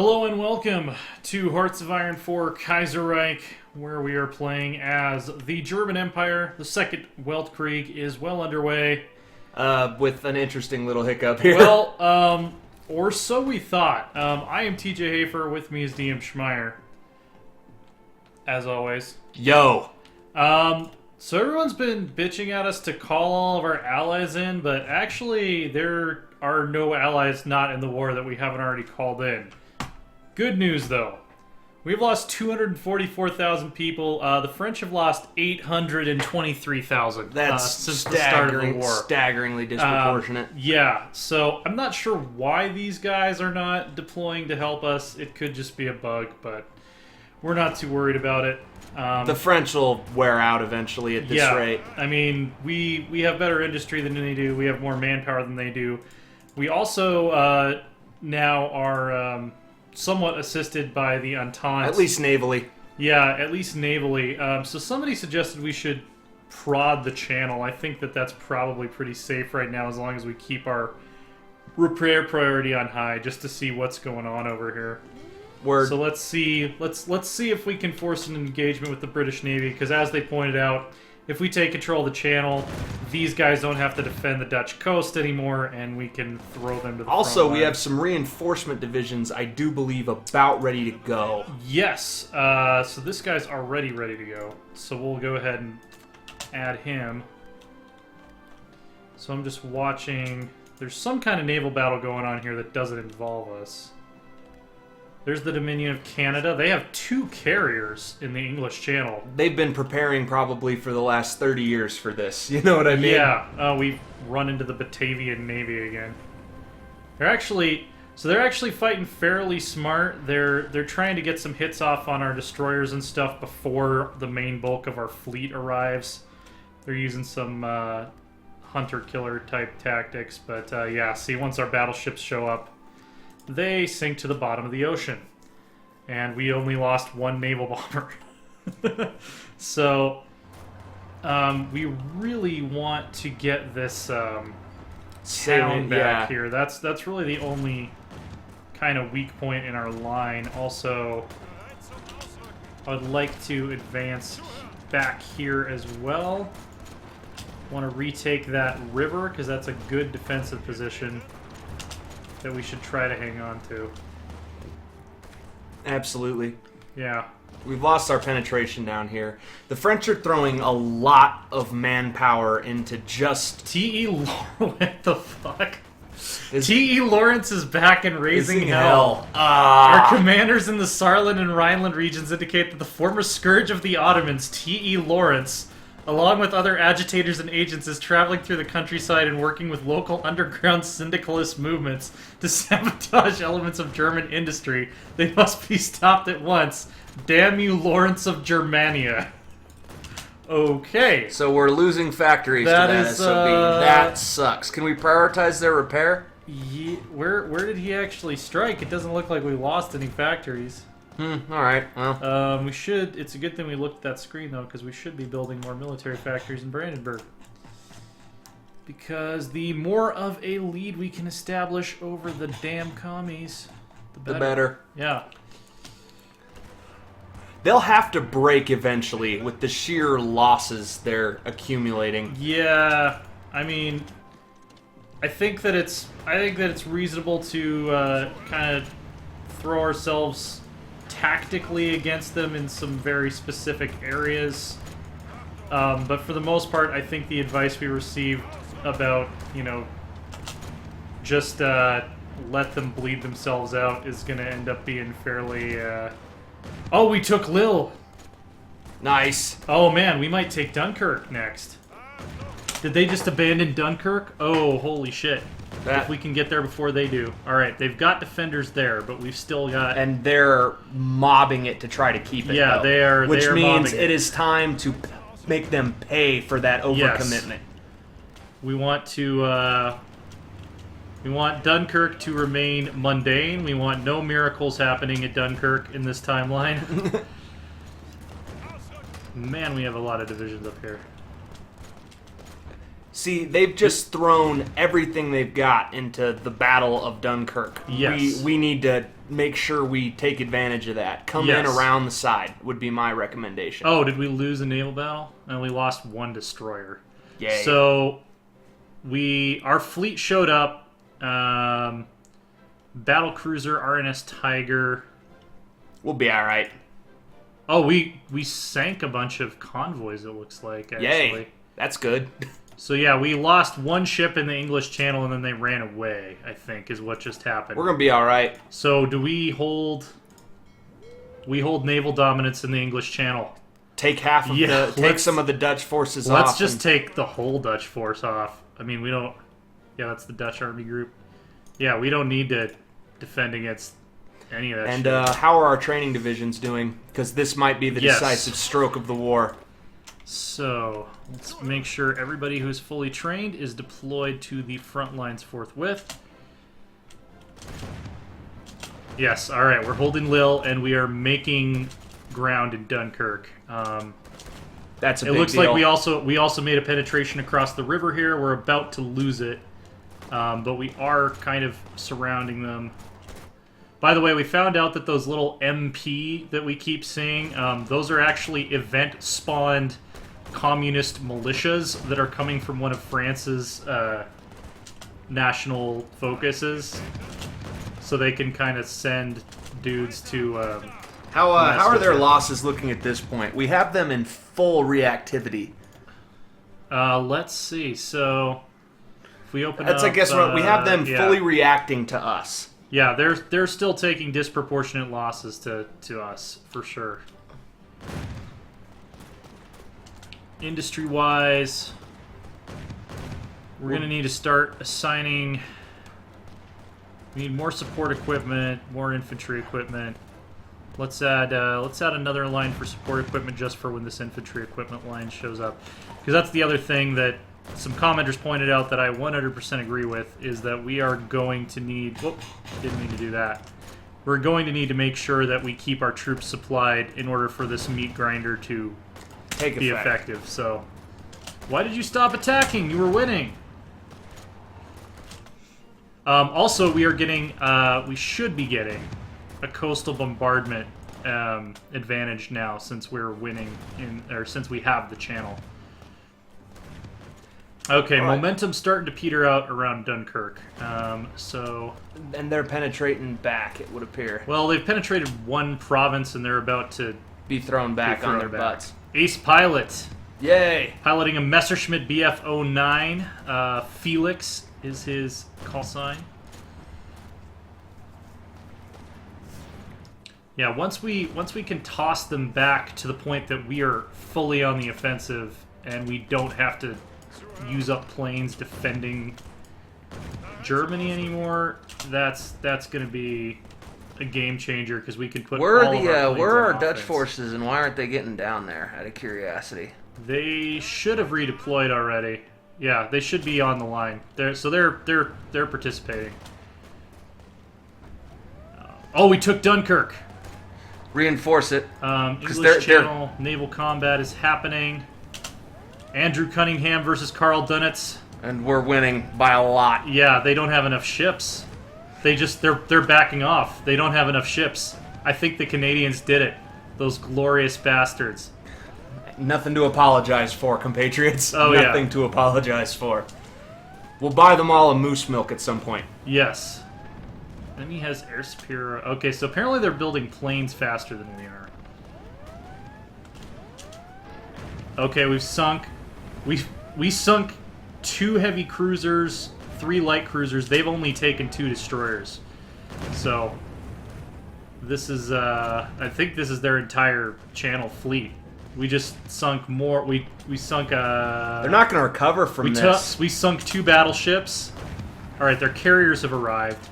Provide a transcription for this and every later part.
Hello and welcome to Hearts of Iron 4 Kaiserreich, where we are playing as the German Empire. The Second Weltkrieg is well underway. With an interesting little hiccup here. Well, or so we thought. I am TJ Hafer, with me is DM Schmeier. As always. Yo! So everyone's been bitching at us to call all of our allies in, but actually there are no allies not in the war that we haven't already called in. Good news, though. We've lost 244,000 people. The French have lost 823,000 since the start of the war. Staggeringly disproportionate. Yeah, so I'm not sure why these guys are not deploying to help us. It could just be a bug, but we're not too worried about it. The French will wear out eventually at this rate. I mean, we have better industry than they do. We have more manpower than they do. We also now are somewhat assisted by the Entente. At least navally. Yeah, at least navally. So somebody suggested we should prod the channel. I think that that's probably pretty safe right now, as long as we keep our repair priority on high, just to see what's going on over here. Word. So let's see. Let's see if we can force an engagement with the British Navy, because as they pointed out, if we take control of the channel, these guys don't have to defend the Dutch coast anymore, and we can throw them to the Also, front we line. have some reinforcement divisions, I do believe, about ready to go. Yes. So this guy's already ready to go. So we'll go ahead and add him. So I'm just watching. There's some kind of naval battle going on here that doesn't involve us. There's the Dominion of Canada. They have 2 carriers in the English Channel. They've been preparing probably for the last 30 years for this. You know what I mean? Yeah. We've run into the Batavian Navy again. They're actually fighting fairly smart. They're trying to get some hits off on our destroyers and stuff before the main bulk of our fleet arrives. They're using some hunter-killer type tactics, but yeah. See, once our battleships show up, they sink to the bottom of the ocean. And we only lost 1 naval bomber. So, we really want to get this town back here. That's really the only kind of weak point in our line. Also, I'd like to advance back here as well. Want to retake that river, because that's a good defensive position that we should try to hang on to. Absolutely. Yeah. We've lost our penetration down here. The French are throwing a lot of manpower into just... T.E. Lawrence, what the fuck? T.E. Lawrence is back and raising hell. Our commanders in the Saarland and Rhineland regions indicate that the former scourge of the Ottomans, T.E. Lawrence, along with other agitators and agents, is traveling through the countryside and working with local underground syndicalist movements to sabotage elements of German industry. They must be stopped at once. Damn you, Lawrence of Germania. Okay. So we're losing factories to that SOB. That sucks. Can we prioritize their repair? Yeah, where did he actually strike? It doesn't look like we lost any factories. Alright, well. We should... It's a good thing we looked at that screen, though, because we should be building more military factories in Brandenburg. Because the more of a lead we can establish over the damn commies, the better. Yeah. They'll have to break eventually with the sheer losses they're accumulating. Yeah, I mean, I think that it's reasonable to kind of throw ourselves tactically against them in some very specific areas. But for the most part, I think the advice we received about, just let them bleed themselves out is going to end up being fairly... Oh, we took Lille! Nice. Oh man, we might take Dunkirk next. Did they just abandon Dunkirk? Oh, holy shit. If we can get there before they do. Alright, they've got defenders there, but we've still got... And they're mobbing it to try to keep it, yeah, though. they are. Which they are means mobbing it is time to make them pay for that overcommitment. Yes. We want to... we want Dunkirk to remain mundane. We want no miracles happening at Dunkirk in this timeline. Man, we have a lot of divisions up here. See, they've just thrown everything they've got into the Battle of Dunkirk. Yes. We need to make sure we take advantage of that. Come in around the side would be my recommendation. Oh, did we lose a naval battle? And we lost one destroyer. Yay. So, our fleet showed up. Battle cruiser, RNS Tiger. We'll be all right. Oh, we sank a bunch of convoys, it looks like, actually. Yay. That's good. So yeah, we lost one ship in the English Channel and then they ran away, I think, is what just happened. We're going to be all right. So do we hold... We hold naval dominance in the English Channel. Take take some of the Dutch forces off. Let's just take the whole Dutch force off. I mean, we don't... Yeah, that's the Dutch army group. Yeah, we don't need to defend against any of that shit. And how are our training divisions doing? Because this might be the decisive stroke of the war. So, let's make sure everybody who's fully trained is deployed to the front lines forthwith. Yes, alright, we're holding Lille, and we are making ground in Dunkirk. That's a big deal. It looks deal. like we also made a penetration across the river here. We're about to lose it, but we are kind of surrounding them. By the way, we found out that those little MP that we keep seeing, those are actually event-spawned communist militias that are coming from one of France's national focuses. So they can kind of send dudes to... How are their losses looking at this point? We have them in full reactivity. Let's see. So, if we open That's, up... I guess, we have them fully reacting to us. Yeah, they're still taking disproportionate losses to us, for sure. Industry-wise, we're going to need to start assigning... We need more support equipment, more infantry equipment. Let's add another line for support equipment just for when this infantry equipment line shows up. Because that's the other thing that some commenters pointed out that I 100% agree with, is that we are going to need... Whoop, didn't mean to do that. We're going to need to make sure that we keep our troops supplied in order for this meat grinder to be effective. So, why did you stop attacking? You were winning. Also, we are getting... we should be getting a coastal bombardment advantage now, since we're winning since we have the channel. Okay, momentum's starting to peter out around Dunkirk. So... And they're penetrating back, it would appear. Well, they've penetrated one province, and they're about to... Be thrown back on their butts. Ace pilot. Yay! Piloting a Messerschmitt Bf-09. Felix is his call sign. Yeah, once we can toss them back to the point that we are fully on the offensive, and we don't have to use up planes defending Germany anymore, that's going to be a game changer, because we can put where all of our planes where are on Dutch offense. forces, and why aren't they getting down there? Out of curiosity. They should have redeployed already. Yeah, they should be on the line. They're participating. Oh, we took Dunkirk. Reinforce it. English Channel naval combat is happening. Andrew Cunningham versus Karl Dunitz. And we're winning by a lot. Yeah, they don't have enough ships. They're backing off. They don't have enough ships. I think the Canadians did it. Those glorious bastards. Nothing to apologize for, compatriots. Oh, Nothing to apologize for. We'll buy them all a moose milk at some point. Yes. Enemy has air superior. Okay, so apparently they're building planes faster than we are. Okay, we've sunk. We sunk 2 heavy cruisers, 3 light cruisers. They've only taken 2 destroyers. So this is I think this is their entire channel fleet. We just sunk more. We sunk They're not going to recover from this. We sunk 2 battleships. All right, their carriers have arrived.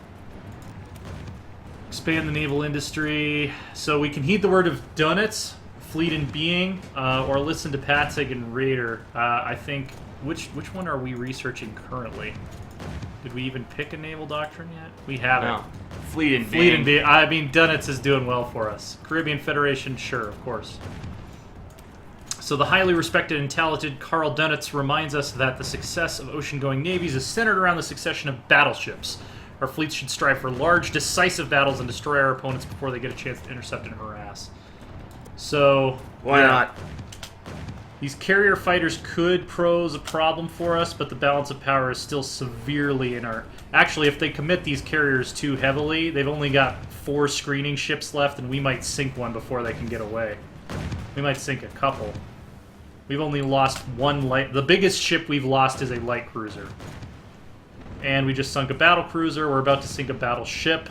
Expand the naval industry, so we can heed the word of Dunitz, fleet in being, or listen to Patzig and Raider. I think which one are we researching currently? Did we even pick a naval doctrine yet? We haven't. No. Fleet in being. I mean, Dunitz is doing well for us. Caribbean Federation, sure, of course. So the highly respected and talented Karl Dönitz reminds us that the success of ocean-going navies is centered around the succession of battleships. Our fleets should strive for large, decisive battles and destroy our opponents before they get a chance to intercept and harass. So... Why not? These carrier fighters could pose a problem for us, but the balance of power is still severely in our... Actually, if they commit these carriers too heavily, they've only got 4 screening ships left, and we might sink one before they can get away. We might sink a couple. We've only lost 1 light... The biggest ship we've lost is a light cruiser. And we just sunk a battle cruiser. We're about to sink a battleship.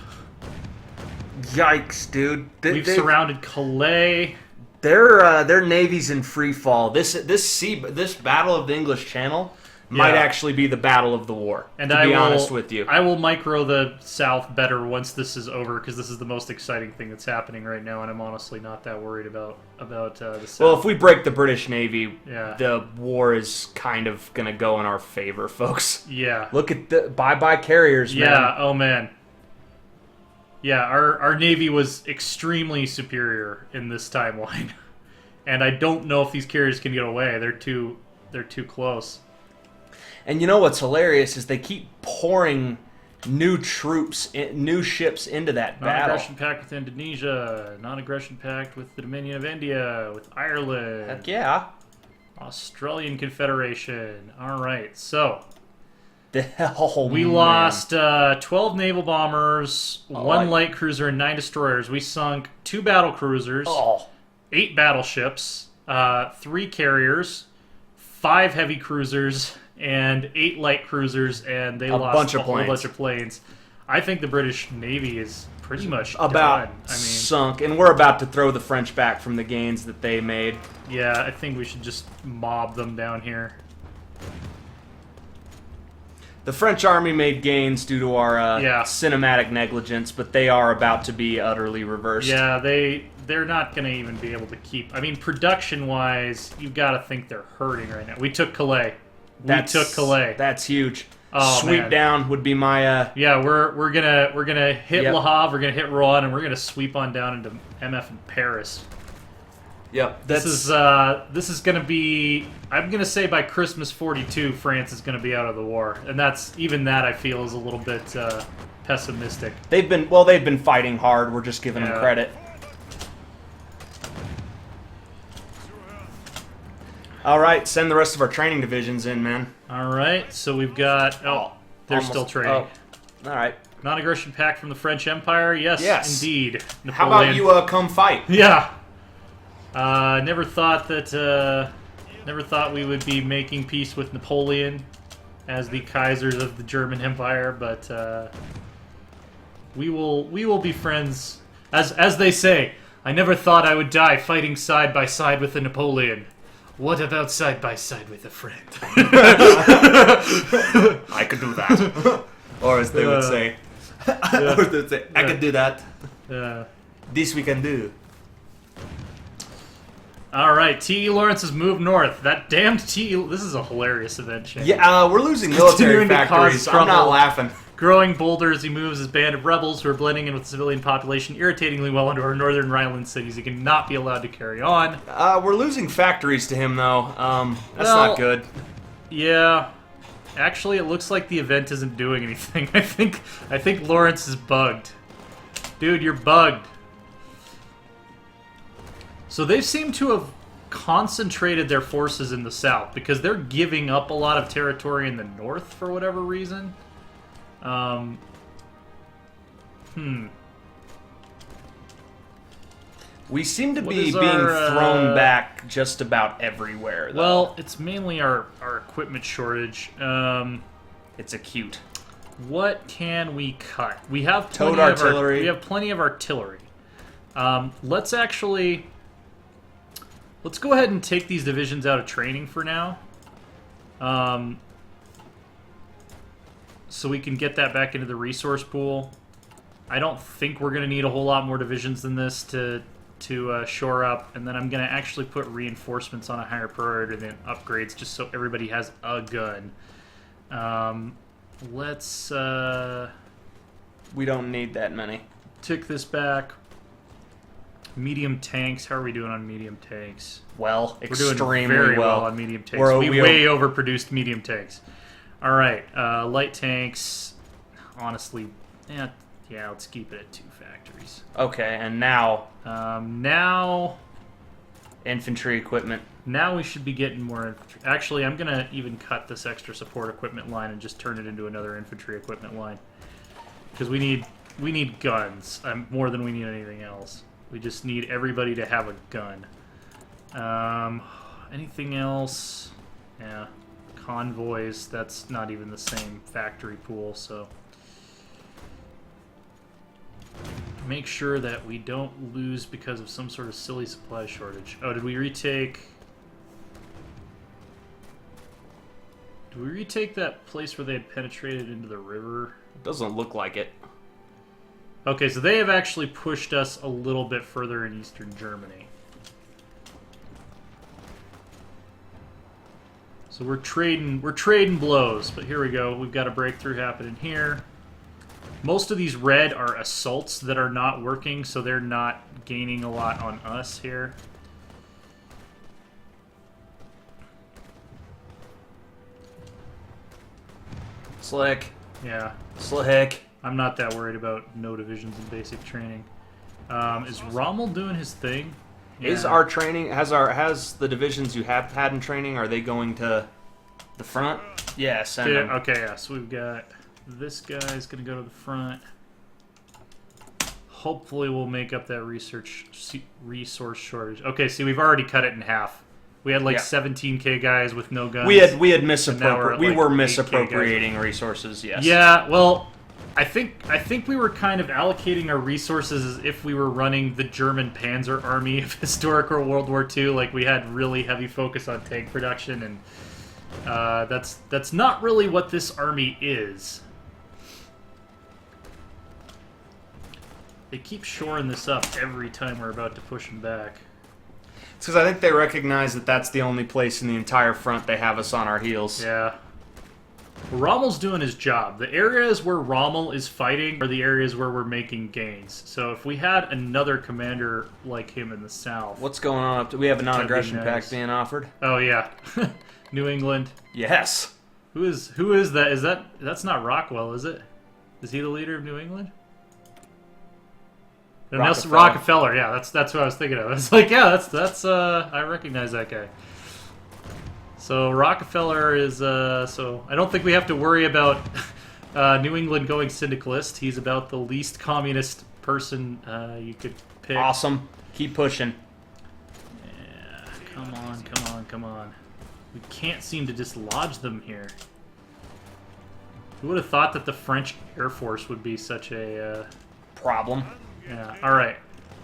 Yikes, dude. We've surrounded Calais. Their navy's in free fall. This battle of the English Channel might actually be the battle of the war. And to be honest with you, I will micro the South better once this is over, because this is the most exciting thing that's happening right now, and I'm honestly not that worried about the South. Well, if we break the British Navy, the war is kind of gonna go in our favor, folks. Yeah. Look at the bye carriers, man. Yeah. Oh man. Yeah, our Navy was extremely superior in this timeline. And I don't know if these carriers can get away. They're too close. And you know what's hilarious is they keep pouring new troops, new ships into that battle. Non-aggression pact with Indonesia. Non-aggression pact with the Dominion of India. With Ireland. Heck yeah. Australian Confederation. All right, so... We lost 12 naval bombers, 1 light cruiser, and 9 destroyers. We sunk 2 battle cruisers, 8 battleships, 3 carriers, 5 heavy cruisers, and 8 light cruisers, and they lost a whole bunch of planes. I think the British Navy is pretty much done. Sunk, and we're about to throw the French back from the gains that they made. Yeah, I think we should just mob them down here. The French army made gains due to our cinematic negligence, but they are about to be utterly reversed. Yeah, they're not going to even be able to keep... I mean, production-wise, you've got to think they're hurting right now. We took Calais. Took Calais. That's huge. Oh, sweep down would be my... Yeah, we're gonna hit Le Havre, we're gonna hit Rouen, and we're gonna sweep on down into MF and Paris. Yep. This is gonna be... I'm gonna say by Christmas 42, France is gonna be out of the war, and even that I feel is a little bit pessimistic. They've been fighting hard. We're just giving them credit. All right, send the rest of our training divisions in, man. All right, so we've got... they're still training. All right. Non-aggression pact from the French Empire? Yes, indeed. Napoleon. How about you come fight? Yeah. Never thought we would be making peace with Napoleon as the Kaisers of the German Empire, but we will be friends. As they say, I never thought I would die fighting side by side with a Napoleon. What about side by side with a friend? I could do that. Or as they would say, I could do that. This we can do. Alright, T.E. Lawrence has moved north. That damned T.E. This is a hilarious event, Shane. Yeah, we're losing military factories. I'm not laughing. Growing bolder as he moves his band of rebels who are blending in with the civilian population irritatingly well into our northern Rhineland cities. He cannot be allowed to carry on. We're losing factories to him, though. That's not good. Yeah. Actually, it looks like the event isn't doing anything. I think Lawrence is bugged. Dude, you're bugged. So they seem to have concentrated their forces in the south because they're giving up a lot of territory in the north for whatever reason. We seem to be being thrown back just about everywhere, though. Well, it's mainly our equipment shortage. It's acute. What can we cut? We have towed artillery. We have plenty of artillery. Let's go ahead and take these divisions out of training for now. So we can get that back into the resource pool. I don't think we're going to need a whole lot more divisions than this to shore up. And then I'm going to actually put reinforcements on a higher priority than upgrades just so everybody has a gun. Let's... we don't need that many. Tick this back. Medium tanks. How are we doing on medium tanks? Well, We're doing extremely very well well on medium tanks. We way overproduced medium tanks. All right, light tanks. Honestly, yeah, let's keep it at 2 factories. Okay, and now... now... infantry equipment. Now we should be getting more infantry. Actually, I'm going to even cut this extra support equipment line and just turn it into another infantry equipment line. Because we need guns more than we need anything else. We just need everybody to have a gun. Anything else? Yeah. Convoys, that's not even the same factory pool, so... Make sure that we don't lose because of some sort of silly supply shortage. Oh, did we retake... Did we retake that place where they had penetrated into the river? It doesn't look like it. Okay, so they have actually pushed us a little bit further in eastern Germany. So we're trading blows, but here we go. We've got a breakthrough happening here. Most of these red are assaults that are not working, so they're not gaining a lot on us here. Slick. Yeah. Slick. I'm not that worried about no divisions in basic training. Is Rommel doing his thing? Yeah. Is our training has the divisions you have had in training, are they going to the front? Yeah, send them. Okay, yeah, so we've got this guy's gonna go to the front. Hopefully we'll make up that resource shortage. Okay, see, we've already cut it in half. We had like 17k guys with no guns. We were misappropriating resources, yes. Yeah, well, I think we were kind of allocating our resources as if we were running the German Panzer Army of historical World War II. Like, we had really heavy focus on tank production, and that's not really what this army is. They keep shoring this up every time we're about to push them back. It's because I think they recognize that that's the only place in the entire front they have us on our heels. Yeah. Rommel's doing his job. The areas where Rommel is fighting are the areas where we're making gains. So if we had another commander like him in the south... What's going on? Do we have a non-aggression pact being offered? Oh, yeah. New England. Yes. Who is that? That's not Rockwell, is it? Is he the leader of New England? Rockefeller, yeah, that's what I was thinking of. It's like, yeah, that's I recognize that guy. So Rockefeller is so I don't think we have to worry about New England going syndicalist. He's about the least communist person you could pick. Awesome. Keep pushing. Yeah, come on. We can't seem to dislodge them here. Who would have thought that the French Air Force would be such a problem? Yeah, alright.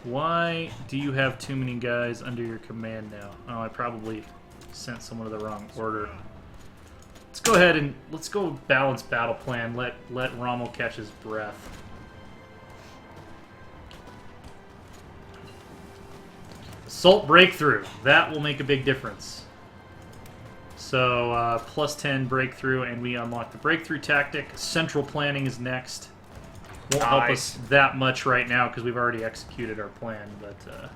Why do you have too many guys under your command now? Oh, I probably sent someone to the wrong order. Let's go ahead and let's go balance battle plan. Let Rommel catch his breath. Assault breakthrough. That will make a big difference. So, plus 10 breakthrough, and we unlock the breakthrough tactic. Central planning is next. Won't help us that much right now because we've already executed our plan, but...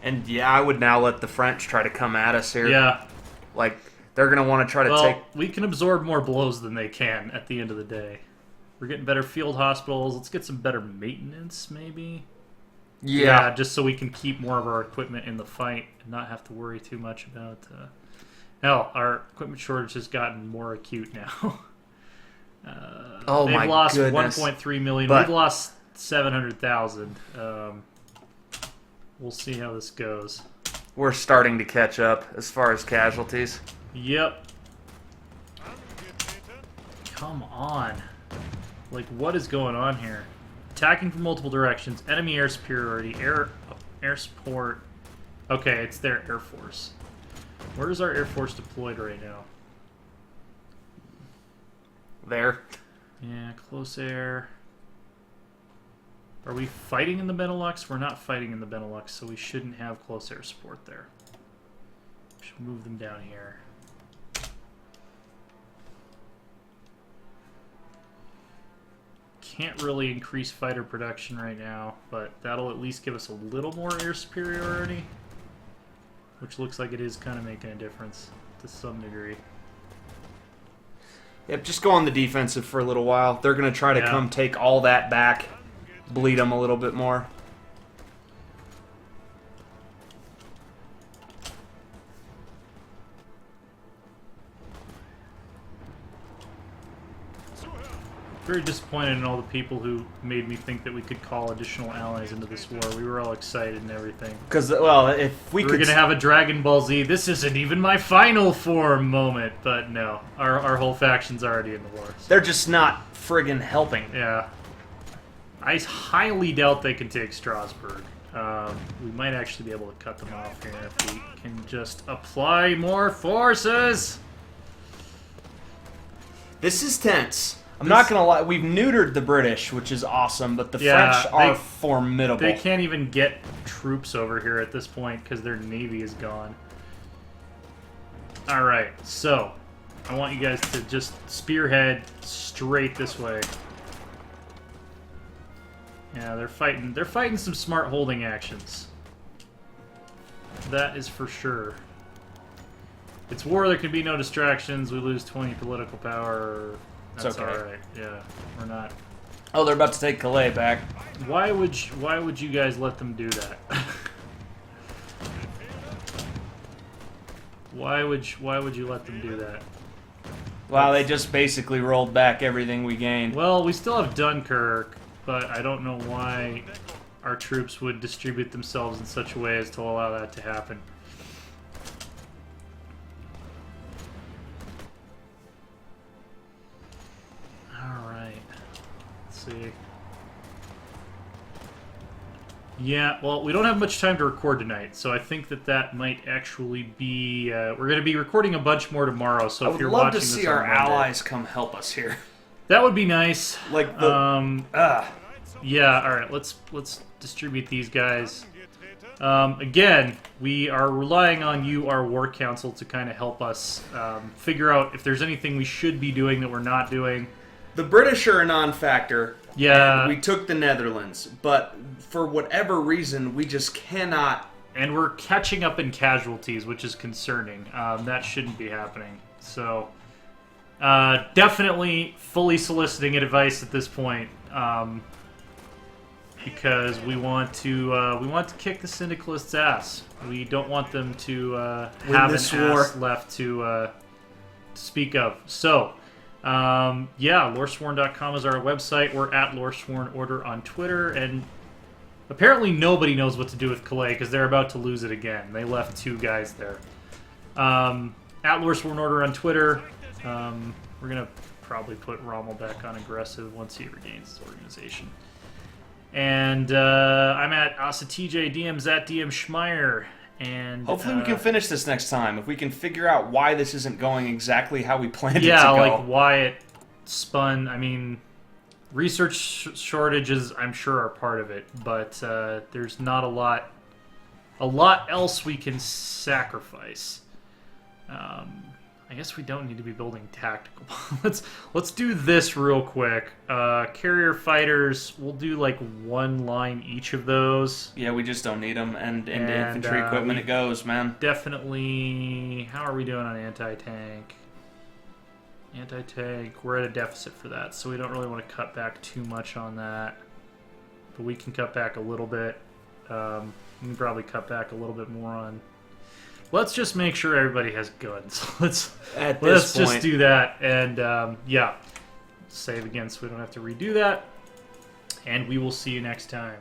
And yeah, I would now let the French try to come at us here. Yeah. Like, they're going to want to try to take... we can absorb more blows than they can at the end of the day. We're getting better field hospitals. Let's get some better maintenance, maybe? Yeah, just so we can keep more of our equipment in the fight and not have to worry too much about... Hell, our equipment shortage has gotten more acute now. They've lost 1.3 million. We've lost 700,000. We'll see how this goes. We're starting to catch up as far as casualties. Yep. Come on. Like, what is going on here? Attacking from multiple directions. Enemy air superiority. Air support. Okay, it's their air force. Where is our air force deployed right now? There. Yeah, close air. Are we fighting in the Benelux? We're not fighting in the Benelux, so we shouldn't have close air support there. We should move them down here. can't really increase fighter production right now, but that'll at least give us a little more air superiority, which looks like it is kind of making a difference to some degree. Yep, just go on the defensive for a little while. They're going to try to come take all that back, bleed them a little bit more. Very disappointed in all the people who made me think that we could call additional allies into this war. We were all excited and everything. Because, well, if we were going to have a Dragon Ball Z, this isn't even my final form moment. But no, our whole faction's already in the war. So. They're just not friggin' helping. Yeah. I highly doubt they can take Strasbourg. We might actually be able to cut them off here if we can just apply more forces. This is tense. I'm not going to lie, we've neutered the British, which is awesome, but the French are formidable. They can't even get troops over here at this point because their navy is gone. Alright, so I want you guys to just spearhead straight this way. Yeah, they're fighting some smart holding actions. That is for sure. It's war, there can be no distractions, we lose 20 political power. That's okay. Alright, yeah. We're not... Oh, they're about to take Calais back. Why would you guys let them do that? Why would you let them do that? Wow, they just basically rolled back everything we gained. Well, we still have Dunkirk, but I don't know why our troops would distribute themselves in such a way as to allow that to happen. See. Yeah, well, we don't have much time to record tonight, so I think that might actually be... we're going to be recording a bunch more tomorrow, so if you're watching this on Monday... I would love to see our allies come help us here. That would be nice. Like the... Yeah, alright, let's distribute these guys. Again, we are relying on you, our war council, to kind of help us figure out if there's anything we should be doing that we're not doing. The British are a non-factor. Yeah. And we took the Netherlands, but for whatever reason, we just cannot... And we're catching up in casualties, which is concerning. That shouldn't be happening. So, definitely fully soliciting advice at this point, because we want to kick the Syndicalists' ass. We don't want them to have an ass left to speak of. So. Yeah, Loresworn.com is our website. We're at Loresworn Order on Twitter, and apparently nobody knows what to do with Calais because they're about to lose it again. They left 2 guys there. At Loresworn Order on Twitter. We're going to probably put Rommel back on aggressive once he regains his organization. And I'm at AsaTJ, DM's at DM Schmeier. And hopefully we can finish this next time. If we can figure out why this isn't going exactly how we planned it to go. Yeah, like why it spun. I mean, research shortages, I'm sure, are part of it, but there's not a lot else we can sacrifice. I guess we don't need to be building tactical. let's do this real quick. Carrier fighters, we'll do like 1 line each of those. Yeah, we just don't need them. And infantry equipment, it goes, man. Definitely. How are we doing on anti-tank? Anti-tank, we're at a deficit for that, so we don't really want to cut back too much on that. But we can cut back a little bit. We can probably cut back a little bit more on... Let's just make sure everybody has guns. Let's just do that, and yeah, save again so we don't have to redo that. And we will see you next time.